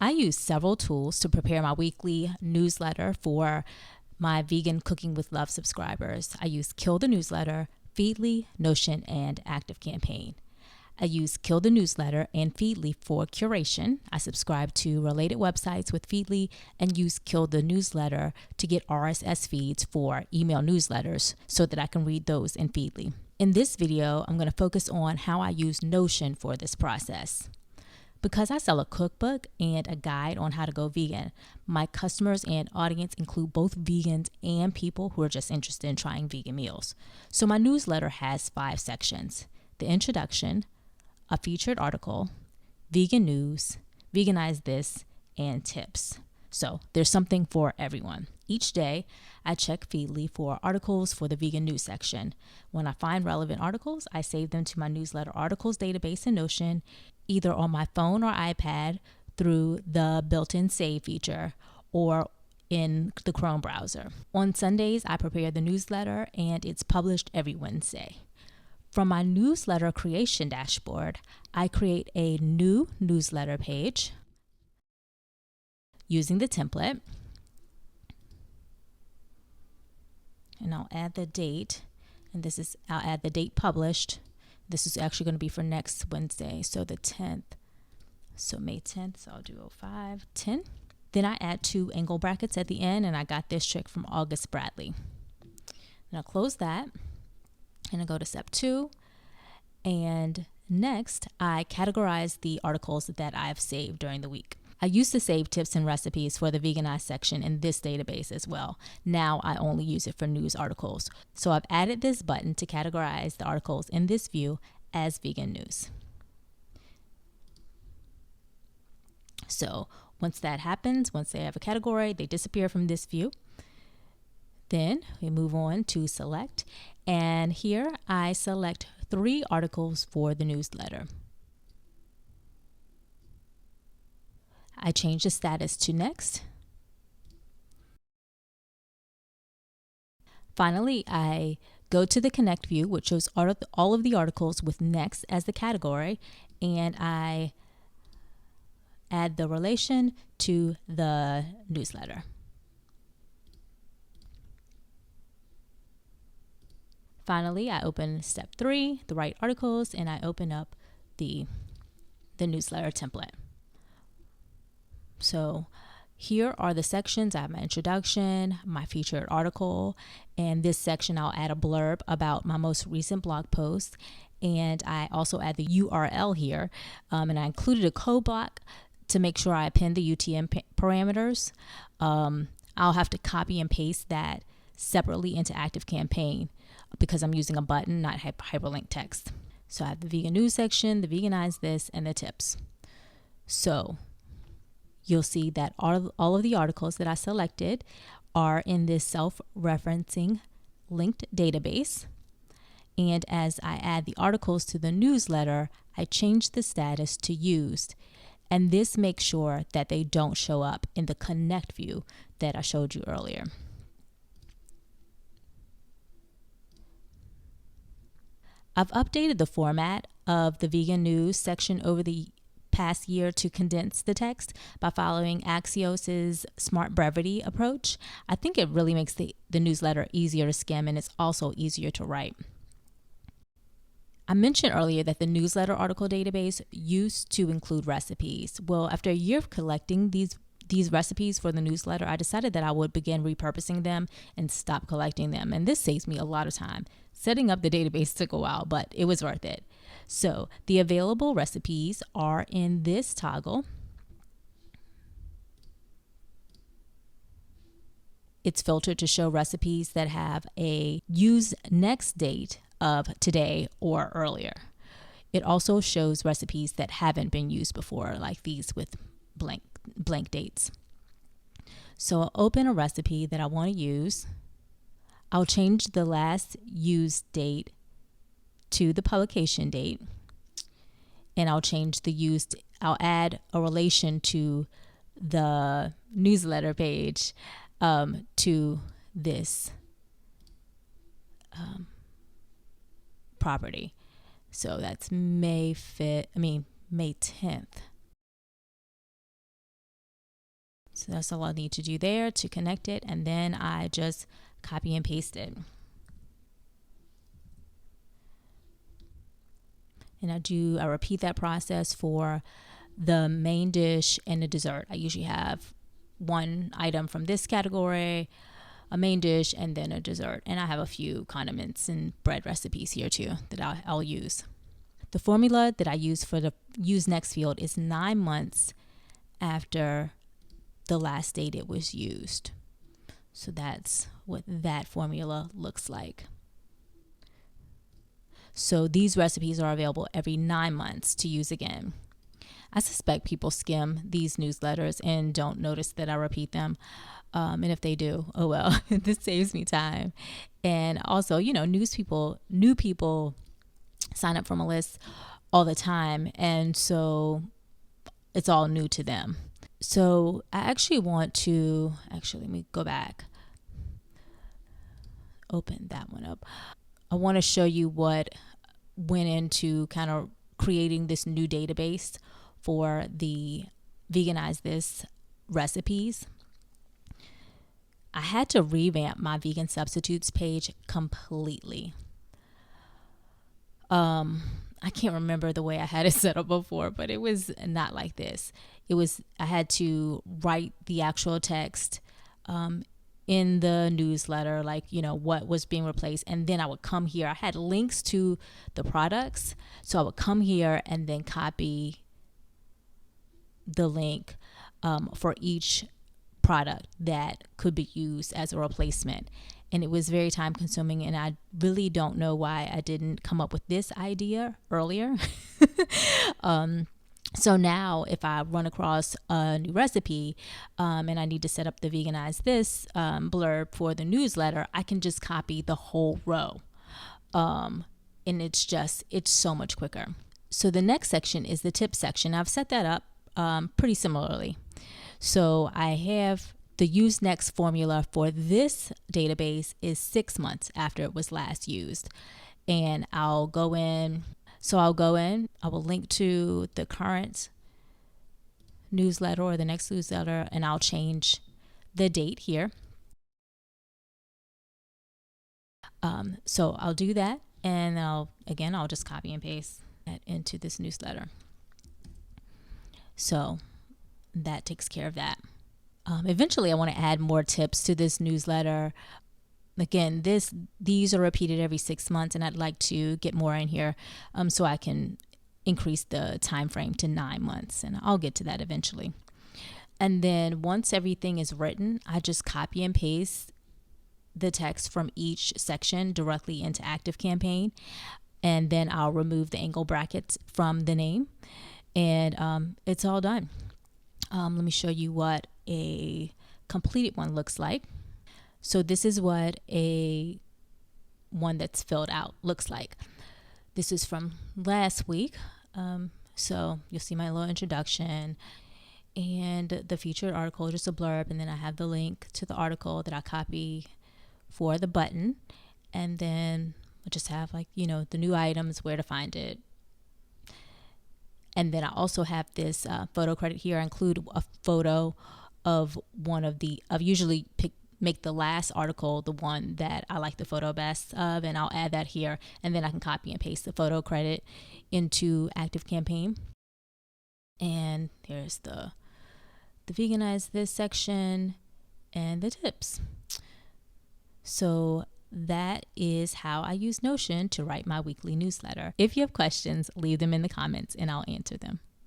I use several tools to prepare my weekly newsletter for my Vegan Cooking with Love subscribers. I use Kill the Newsletter, Feedly, Notion, and ActiveCampaign. I use Kill the Newsletter and Feedly for curation. I subscribe to related websites with Feedly and use Kill the Newsletter to get RSS feeds for email newsletters so that I can read those in Feedly. In this video, I'm going to focus on how I use Notion for this process. Because I sell a cookbook and a guide on how to go vegan, my customers and audience include both vegans and people who are just interested in trying vegan meals. So my newsletter has 5 sections: the introduction, a featured article, vegan news, veganize this, and tips. So there's something for everyone. Each day, I check Feedly for articles for the vegan news section. When I find relevant articles, I save them to my newsletter articles database in Notion, either on my phone or iPad through the built-in save feature or in the Chrome browser. On Sundays, I prepare the newsletter and it's published every Wednesday. From my newsletter creation dashboard, I create a new newsletter page using the template. And I'll add the date, and I'll add the date published. This is actually going to be for next Wednesday, so the 10th. So May 10th, so I'll do 05/10. Then I add 2 angle brackets at the end, and I got this trick from August Bradley. Then I'll close that, and I'll go to step 2. And next, I categorize the articles that I've saved during the week. I used to save tips and recipes for the Veganize section in this database as well. Now I only use it for news articles. So I've added this button to categorize the articles in this view as vegan news. So once that happens, once they have a category, they disappear from this view. Then we move on to select. And here I select 3 articles for the newsletter. I change the status to next. Finally, I go to the connect view, which shows all of the articles with next as the category, and I add the relation to the newsletter. Finally, I open step 3, the right articles, and I open up the newsletter template. So here are the sections. I have my introduction, my featured article, and this section I'll add a blurb about my most recent blog post. And I also add the URL here, and I included a code block to make sure I append the UTM parameters. I'll have to copy and paste that separately into ActiveCampaign because I'm using a button, not hyperlink text. So I have the vegan news section, the veganize this, and the tips. So you'll see that all of the articles that I selected are in this self-referencing linked database. And as I add the articles to the newsletter, I change the status to used. And this makes sure that they don't show up in the connect view that I showed you earlier. I've updated the format of the vegan news section over the past year to condense the text by following Axios' smart brevity approach. I think it really makes the newsletter easier to skim, and it's also easier to write. I mentioned earlier that the newsletter article database used to include recipes. Well, after a year of collecting these recipes for the newsletter, I decided that I would begin repurposing them and stop collecting them. And this saves me a lot of time. Setting up the database took a while, but it was worth it. So the available recipes are in this toggle. It's filtered to show recipes that have a use next date of today or earlier. It also shows recipes that haven't been used before, like these with blank dates. So I'll open a recipe that I want to use. I'll change the last use date to the publication date, and I'll add a relation to the newsletter page to this property. So that's May 10th. So that's all I need to do there to connect it, and then I just copy and paste it. And I repeat that process for the main dish and the dessert. I usually have one item from this category, a main dish, and then a dessert. And I have a few condiments and bread recipes here too that I'll use. The formula that I use for the use next field is 9 months after the last date it was used. So that's what that formula looks like. So these recipes are available every 9 months to use again. I suspect people skim these newsletters and don't notice that I repeat them. And if they do, oh well, this saves me time. And also, new people sign up from a list all the time. And so it's all new to them. So I actually want to, let me go back. Open that one up. I want to show you what went into kind of creating this new database for the Veganize This recipes. I had to revamp my vegan substitutes page completely. I can't remember the way I had it set up before, but it was not like this. I had to write the actual text in the newsletter, what was being replaced. And then I would come here. I had links to the products. So I would come here and then copy the link for each product that could be used as a replacement. And it was very time consuming, and I really don't know why I didn't come up with this idea earlier. So now if I run across a new recipe and I need to set up the Veganize This blurb for the newsletter, I can just copy the whole row. And it's so much quicker. So the next section is the tips section. I've set that up pretty similarly. So I have the use next formula for this database is 6 months after it was last used. And I'll go in, I will link to the current newsletter or the next newsletter, and I'll change the date here. So I'll do that, and I'll just copy and paste that into this newsletter. So that takes care of that. Eventually I want to add more tips to this newsletter. Again, these are repeated every 6 months, and I'd like to get more in here so I can increase the time frame to 9 months, and I'll get to that eventually. And then once everything is written, I just copy and paste the text from each section directly into ActiveCampaign, and then I'll remove the angle brackets from the name, and it's all done. Let me show you what a completed one looks like. So this is what a one that's filled out looks like. This is from last week. So you'll see my little introduction and the featured article, just a blurb, and then I have the link to the article that I copy for the button, and then I just have the new items, where to find it. And then I also have this photo credit here. I include a photo of usually make the last article the one that I like the photo best of, and I'll add that here, and then I can copy and paste the photo credit into ActiveCampaign. And there's the Veganize This section and the tips. So that is how I use Notion to write my weekly newsletter. If you have questions, leave them in the comments and I'll answer them.